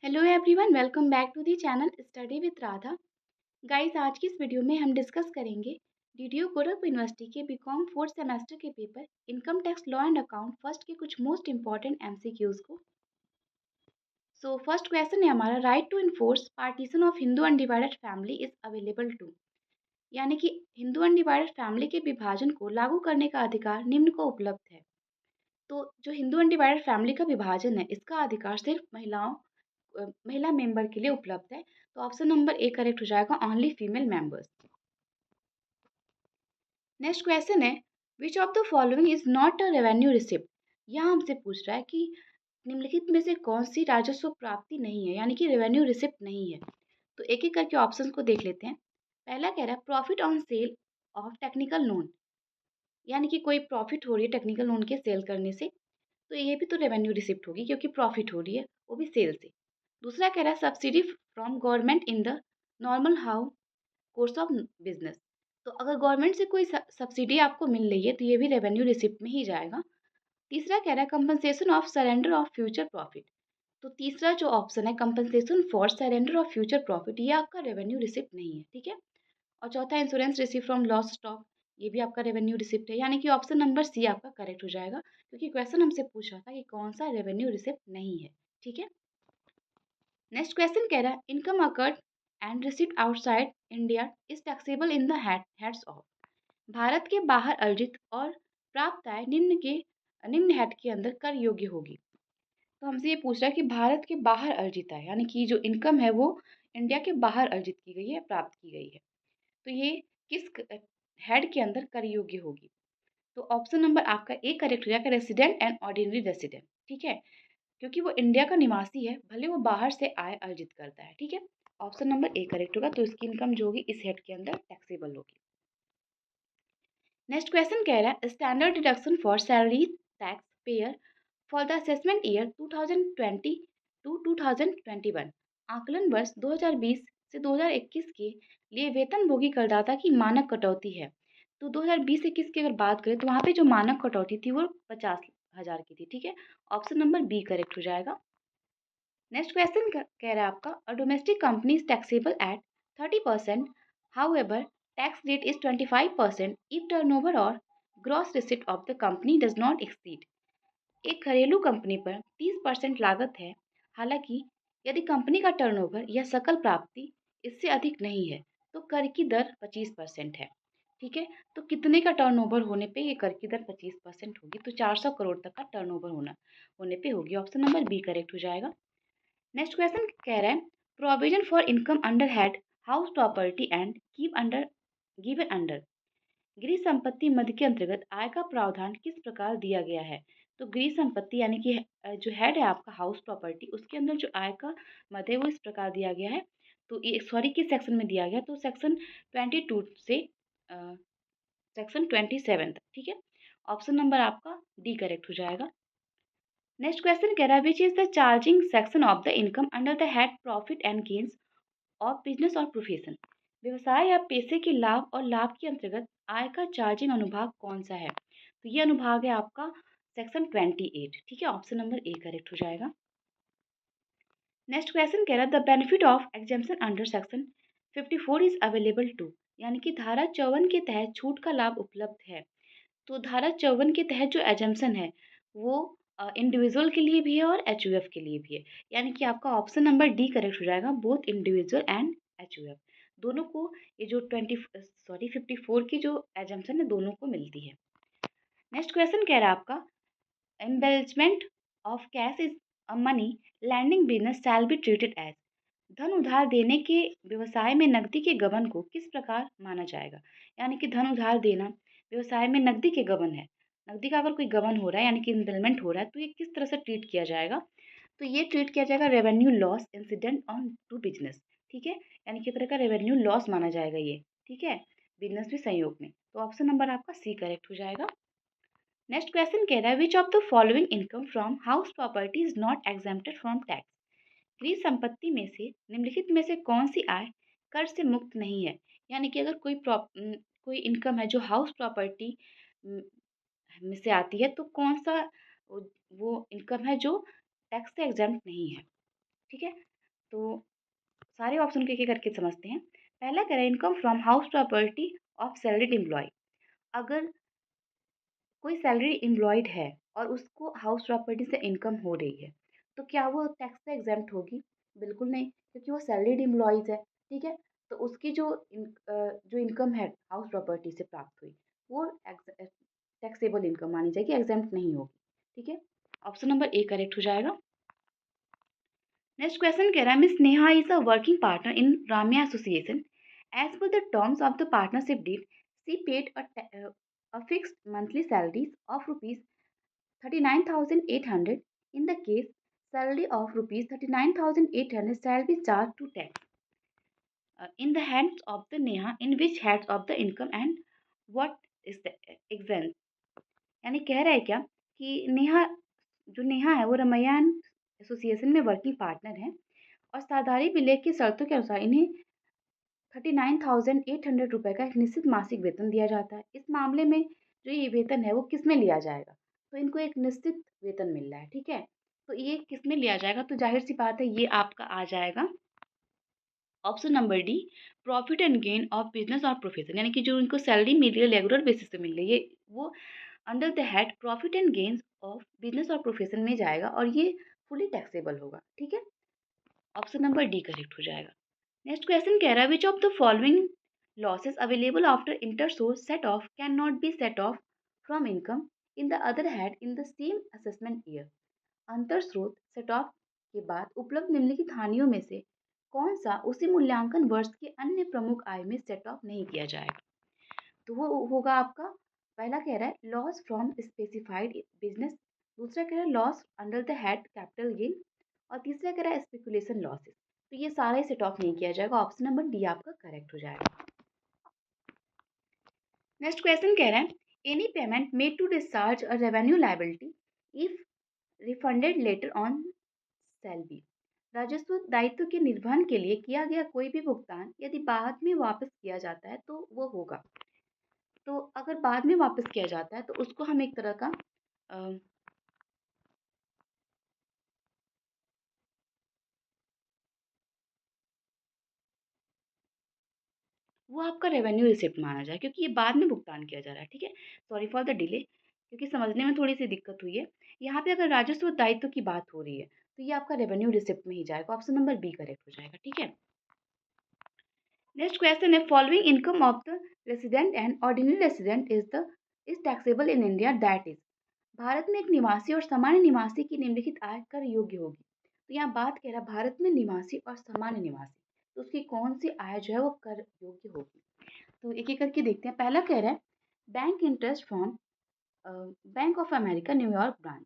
Hello everyone, welcome back to the channel study with Radha. Guys, आज की इस video में हम डिस्कस करेंगे डीडीयू गोरखपुर यूनिवर्सिटी के बीकॉम फोर्थ सेमेस्टर के paper income tax law and account first के कुछ मोस्ट इंपॉर्टेंट एमसीक्यूज को। फर्स्ट क्वेश्चन है हमारा, right to enforce partition of Hindu undivided family is available to. यानी कि हिंदू अनडिवाइडेड फैमिली के विभाजन को लागू करने का अधिकार निम्न को उपलब्ध है। तो जो हिंदू अनडिवाइडेड फैमिली का विभाजन है, इसका अधिकार सिर्फ महिला मेंबर के लिए उपलब्ध है। तो ऑप्शन नंबर ए करेक्ट हो जाएगा, only female members. Next question है, which of the following is not a revenue receipt. यहाँ हमसे पूछ रहा है कि निम्नलिखित में से कौन सी राजस्व प्राप्ति नहीं है, यानी कि रेवेन्यू रिसिप्ट नहीं है। तो एक एक करके ऑप्शन को देख लेते हैं। पहला कह रहा है profit on sale of technical loan, यानी कि कोई प्रॉफिट हो रही है टेक्निकल लोन के सेल करने से, तो ये भी तो रेवेन्यू रिसिप्ट होगी क्योंकि प्रॉफिट हो रही है, वो भी सेल से। दूसरा कह रहा है subsidy from government in the normal how course of business. तो अगर गवर्नमेंट से कोई सब्सिडी आपको मिल रही है तो ये भी रेवेन्यू रिसिप्ट में ही जाएगा। तीसरा कह रहा है compensation of surrender of future profit. तो तीसरा जो ऑप्शन है compensation for surrender of future profit, ये आपका रेवेन्यू रिसिप्ट नहीं है, ठीक है। और चौथा insurance receive from loss stock, ये भी आपका रेवेन्यू रिसिप्ट है, यानी कि ऑप्शन नंबर सी आपका करेक्ट हो जाएगा, क्योंकि क्वेश्चन हमसे पूछा था कि कौन सा रेवेन्यू रिसिप्ट नहीं है, ठीक है। नेक्स्ट क्वेश्चन कह रहा है income occurred and receipt outside India is taxable in the heads of. Bharat के बाहर अर्जित और प्राप्त आय निम्न हेड के अंदर कर योग्य होगी। तो हमसे ये पूछ रहा है कि भारत के बाहर अर्जित आय, यानी कि जो इनकम है वो इंडिया के बाहर अर्जित की गई है, प्राप्त की गई है, तो ये किस हेड के अंदर कर योग्य होगी। तो ऑप्शन नंबर आपका ए करेक्ट हो जाएगा, रेसिडेंट एंड ऑर्डिनरी रेसिडेंट, ठीक है, क्योंकि वो इंडिया का निवासी है, भले वो बाहर से आय अर्जित करता है, ठीक है। ऑप्शन नंबर ए करेक्ट होगा, तो इसकी इनकम जो होगी इस हेड के अंदर टैक्सेबल होगी। नेक्स्ट क्वेश्चन कह रहा है standard deduction for salary tax payer for the assessment year 2020 to 2021। आकलन वर्ष 2020 से 2021 के लिए वेतन भोगी करदाता की मानक कटौती है। तो 2020-21 की अगर बात करें तो वहाँ पे जो मानक कटौती थी वो 50,000 की थी, ठीक है। ऑप्शन नंबर बी करेक्ट हो जाएगा। नेक्स्ट क्वेश्चन कह रहा है आपका a domestic company is taxable at 30%, however tax rate is 25% if turnover or gross receipt of the company does not exceed. एक घरेलू कंपनी पर 30% लागत है, हालांकि यदि कंपनी का टर्नओवर या सकल प्राप्ति इससे अधिक नहीं है तो कर की दर 25% है, ठीक है। तो कितने का टर्नओवर होने पे ये कर की दर 25% होगी, तो 400 करोड़ तक का टर्नओवर होने पे होगी। ऑप्शन नंबर बी करेक्ट हो जाएगा। नेक्स्ट क्वेश्चन कह रहा है provision for income under head house property and given under. गृह संपत्ति मद के अंतर्गत आय का प्रावधान किस प्रकार दिया गया है। तो गृह संपत्ति यानी कि जो हेड है आपका हाउस प्रॉपर्टी, उसके अंदर जो आय का मद है वो इस प्रकार दिया गया है। तो ये सॉरी किस सेक्शन में दिया गया, तो सेक्शन 22 से सेक्शन 27 तक, ठीक है। ऑप्शन नंबर आपका डी करेक्ट हो जाएगा। नेक्स्ट क्वेश्चन कह रहा है which is the charging section of the income under the head profit and gains of business और प्रोफेशन। व्यवसाय या पेशे के लाभ और लाभ के अंतर्गत आय का चार्जिंग अनुभाग कौन सा है। तो ये अनुभाग है आपका सेक्शन 28, ठीक है। ऑप्शन नंबर ए करेक्ट हो जाएगा। नेक्स्ट क्वेश्चन कह रहा है the benefit of exemption under section 54 is available to. यानी कि धारा 54 के तहत छूट का लाभ उपलब्ध है। तो धारा 54 के तहत जो एजम्पशन है वो इंडिविजुअल के लिए भी है और एचयूएफ के लिए भी है, यानी कि आपका ऑप्शन नंबर डी करेक्ट हो जाएगा, बोथ इंडिविजुअल एंड एचयूएफ दोनों को। ये जो 54 की जो एजम्पशन है दोनों को मिलती है। नेक्स्ट क्वेश्चन कह रहा है आपका embezzlement of cash is a money lending business shall be treated as. धन उधार देने के व्यवसाय में नकदी के गबन को किस प्रकार माना जाएगा। यानी कि धन उधार देना व्यवसाय में नकदी के गबन है, नकदी का अगर कोई गबन हो रहा है यानी कि इम्बेलमेंट हो रहा है तो ये किस तरह से ट्रीट किया जाएगा। तो ये ट्रीट किया जाएगा revenue loss incident on to business, ठीक है, यानी कि तरह का रेवेन्यू लॉस माना जाएगा ये, ठीक है, बिजनेस भी संयोग में। तो ऑप्शन नंबर आपका सी करेक्ट हो जाएगा। नेक्स्ट क्वेश्चन कह रहा है which of the following income from house property is not exempted from tax. गृह संपत्ति में से निम्नलिखित में से कौन सी आय कर से मुक्त नहीं है। यानी कि अगर कोई इनकम है जो हाउस प्रॉपर्टी में से आती है तो कौन सा वो इनकम है जो टैक्स से एग्जाम्प्ट नहीं है, ठीक है। तो सारे ऑप्शन को एक-एक करके समझते हैं। पहला कह रहा है income from house property of salaried employee. अगर कोई सैलरी एम्प्लॉयड है और उसको हाउस प्रॉपर्टी से इनकम हो रही है, तो क्या वो टैक्स से एग्ज़ेम्प्ट होगी? बिल्कुल नहीं, क्योंकि वो सैलरीड एम्प्लॉइज़ है, ठीक है? तो उसकी जो इनकम है हाउस प्रॉपर्टी से प्राप्त हुई, वो टैक्सेबल इनकम मानी जाएगी, एग्ज़ेम्प्ट नहीं होगी, ठीक है? ऑप्शन नंबर ए करेक्ट हो जाएगा। नेक्स्ट क्वेश्चन कह रहा है miss Neha is a working partner in Ramya association. As per the terms of the partnership deed, she paid a fixed monthly salaries of rupees 39,800. In the case, salary of rupees 39,800 shall be charged to tax in the hands of the Neha, in which heads of the income and what is the exempt. यानी कह रहा है क्या कि नेहा है वो रमैयान association में working partner है और साधारी विलेख की शर्तों के अनुसार इन्हें 39,800 रुपए का एक निश्चित मासिक वेतन दिया जाता है। इस मामले में जो ये वेतन है वो किस में लिया जाएगा? तो इनको एक निश्चित वेतन मिल रहा है, ठीक है? तो ये किस में लिया जाएगा? तो ज़ाहिर-सी बात है ये आपका आ जाएगा option number D, profit and gain of business और प्रोफेशन। यानी कि जो इनको सैलरी मिल रही है रेगुलर बेसिस पे मिल रही है, वो under the head profit and gains of business और प्रोफेशन में जाएगा और ये फुली टैक्सेबल होगा, ठीक है? ऑप्शन नंबर डी करेक्ट हो जाएगा। नेक्स्ट क्वेश्चन कह रहा है which of the following losses available after inter source set of can not be set of from income in the other had in the same assessment year. अंतर स्रोत set of के बाद उपलब्ध निम्नलिखित हानियों में से कौन सा उसी मूल्यांकन वर्ष के अन्य प्रमुख आय में सेट ऑफ नहीं किया जाएगा? तो वो होगा आपका पहला कह रहा है लॉस फ्रॉम स्पेसिफाइड बिजनेस, दूसरा कह रहा है loss under the head capital gain और तीसरा कह रहा है स्पेकुलेशन लॉसेस। तो ये सारा ही सेट ऑफ नहीं किया जाएगा, ऑप्शन नंबर डी आपका करेक्ट हो जाएगा। नेक्स्ट क्वेश्चन कह रहा है any payment made to discharge a revenue liability if refunded later on sale be. राजस्व दायित्व के निर्वहन के लिए किया गया कोई भी भुगतान यदि बाद में वापस किया जाता है तो वो होगा। तो अगर बाद में वापस किया जाता है तो उसको हम एक तरह का अ, वो आपका रेवेन्यू रिसिप्ट माना जाए क्योंकि ये बाद में भुगतान किया जा रहा है, ठीक है? सॉरी फॉर द डिले, क्योंकि समझने में थोड़ी-सी दिक्कत हुई है। यहाँ पे अगर राजस्व दायित्व की बात हो रही है, तो ये आपका रेवेन्यू रिसिप्ट में ही जाएगा, ऑप्शन नंबर बी करेक्ट हो जाएगा, ठीक है? नेक्स्ट क्वेश्चन है following income of the resident and ordinary resident is taxable in India that is. Bharat में एक निवासी और सामान्य निवासी की निम्नलिखित आय कर योग्य होगी। तो यहाँ बात कह रहा है भारत में निवासी और सामान्य निवासी, तो उसकी कौन सी आय जो है वो कर योग्य होगी। तो एक एक करके देखते हैं। पहला कह रहा है bank interest from bank of America New York branch,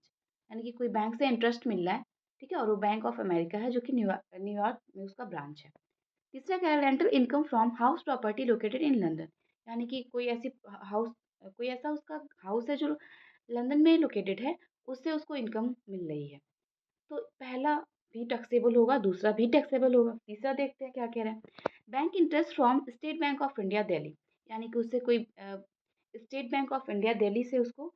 यानी कि कोई बैंक से इंटरेस्ट मिल रहा है, ठीक है, और वो बैंक ऑफ अमेरिका है जो कि न्यूयॉर्क में उसका ब्रांच है। तीसरा क्या है rental income from house property located in London, यानी कि हाउस कोई ऐसा उसका हाउस है जो लंदन में लोकेटेड है, उससे उसको इनकम मिल रही है। तो पहला भी टैक्सेबल होगा, दूसरा भी टैक्सेबल होगा। तीसरा देखते हैं क्या कह रहा है। Bank interest from state bank of India Delhi, यानी कि उससे कोई state bank of India Delhi से उसको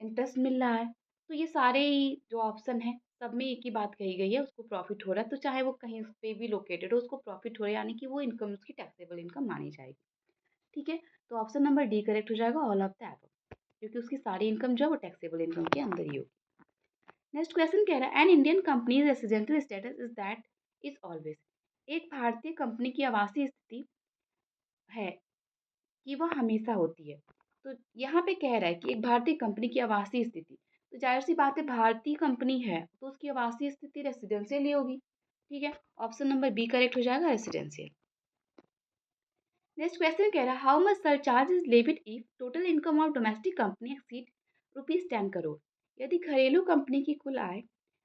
इंटरेस्ट मिल रहा है। तो ये सारे ही जो ऑप्शन हैं, सब में एक ही बात कही गई है, उसको प्रॉफ़िट हो रहा है, तो चाहे वो कहीं पे भी लोकेटेड हो, उसको प्रॉफ़िट हो रहा है, यानी कि वो इनकम उसकी टैक्सेबल इनकम मानी जाएगी। ठीक है? तो ऑप्शन नंबर डी करेक्ट हो जाएगा ऑल ऑफ द अबव, क्योंकि उसकी सारी इनकम जो है वो टैक्सेबल इनकम के अंदर ही होगी। नेक्स्ट क्वेश्चन कह रहा है an Indian company residential status is that is always. एक भारतीय कंपनी की आवासीय स्थिति है कि वह हमेशा होती है। तो यहाँ पे कह रहा है कि एक भारतीय कंपनी की आवासीय स्थिति, तो ज़ाहिर-सी बात है भारतीय कंपनी है, तो उसकी आवासीय स्थिति रेसिडेंशियल ही होगी, ठीक है? ऑप्शन नंबर बी करेक्ट हो जाएगा रेसिडेंशियल। नेक्स्ट क्वेश्चन कह रहा है how much surcharge is levied if total income of domestic company exceed rupees 10 crore. यदि घरेलू कंपनी की कुल आय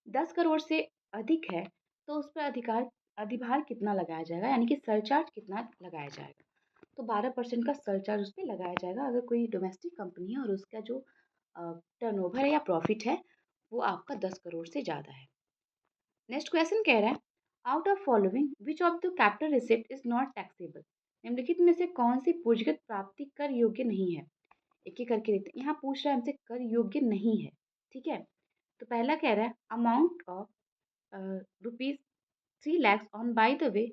10 करोड़ से अधिक है तो उस पर अधिभार कितना लगाया जाएगा, यानी कि सरचार्ज कितना लगाया जाएगा। तो 12% का सरचार्ज उस पे लगाया जाएगा अगर कोई डोमेस्टिक कंपनी है और उसका जो टर्नओवर है या प्रॉफिट है वो आपका 10 करोड़ से ज़्यादा है। नेक्स्ट क्वेश्चन कह रहा है out of following which of the capital receipt is not taxable. निम्नलिखित में से कौन सी पूंजीगत प्राप्ति कर योग्य नहीं है। एक एक करके देखते हैं। यहाँ पूछ रहा है हमसे कर योग्य नहीं है, ठीक है। तो पहला कह रहा है amount of rupees 3 lakhs on by the way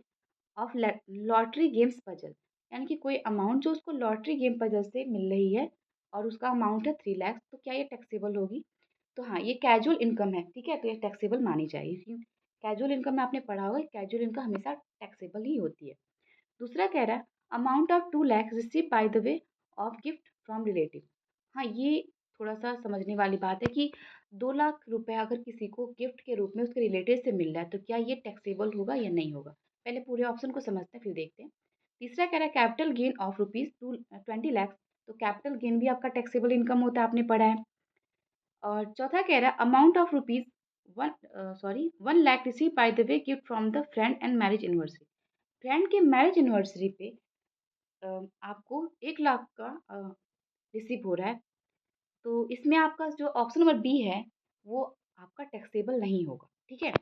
of lottery games puzzle, यानी कि कोई अमाउंट जो उसको लॉटरी गेम पजल से मिल रही है और उसका अमाउंट है 3 लाख, तो क्या ये टैक्सेबल होगी? तो हाँ, ये कैजुअल इनकम है, ठीक है? तो ये टैक्सेबल मानी जाएगी। क्यों? कैजुअल इनकम में आपने पढ़ा होगा, कैजुअल इनकम हमेशा टैक्सेबल ही होती है। दूसरा कह रहा है amount of 2 lakh receive by the way of gift from relative. हाँ, ये थोड़ा-सा समझने वाली बात है कि 2 लाख रुपए अगर किसी को गिफ्ट के रूप में उसके रिलेटिव से मिल रहा है, तो क्या ये टैक्सेबल होगा या नहीं होगा? पहले पूरे ऑप्शन को समझते हैं, फिर देखते हैं। तीसरा कह रहा है capital gain of rupees 20 lakh, तो कैपिटल गेन भी आपका टैक्सेबल इनकम होता है, आपने पढ़ा है। और चौथा कह रहा है amount of rupees 1 lakh receive by the way gift from the friend and marriage anniversary. Friend के मैरिज एनिवर्सरी पे आपको 1 लाख का रिसीव हो रहा है, तो इसमें आपका जो ऑप्शन नंबर बी है, वो आपका टैक्सेबल नहीं होगा, ठीक है?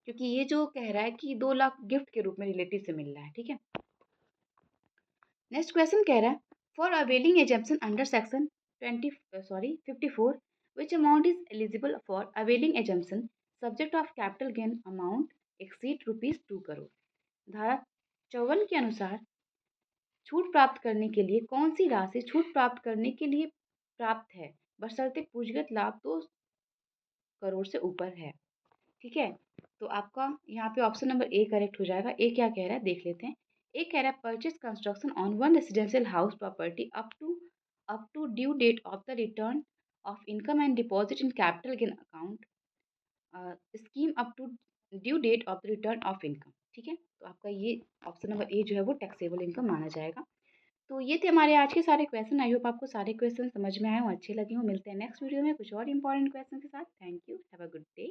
क्योंकि ये जो कह रहा है कि 2 लाख गिफ्ट के रूप में रिलेटिव से मिल रहा है, ठीक है? नेक्स्ट क्वेश्चन कह रहा है for availing assumption under section 54 which amount is eligible for availing assumption subject of capital gain amount exceed rupees 2 crore. धारा 54 के अनुसार छूट प्राप्त करने के लिए कौन सी राशि छूट प्राप्त करने के लिए प्राप्त है बशर्ते पूंजीगत लाभ 2 करोड़ से ऊपर है, ठीक है? तो आपका यहाँ पे ऑप्शन नंबर ए करेक्ट हो जाएगा। ए क्या कह रहा है देख लेते हैं। ए कह रहा है purchase construction on one residential house property up to due date of the return of income and deposit in capital gain account scheme up to due date of the return of income, ठीक है? तो आपका ये option number A जो है वो taxable income माना जाएगा। तो ये थे हमारे आज के सारे क्वेश्चन। आई होप आपको सारे क्वेश्चन समझ में आए हों, अच्छे लगे हों। मिलते हैं नेक्स्ट वीडियो में कुछ और इंपॉर्टेंट क्वेश्चन के साथ। Thank you, have a good day.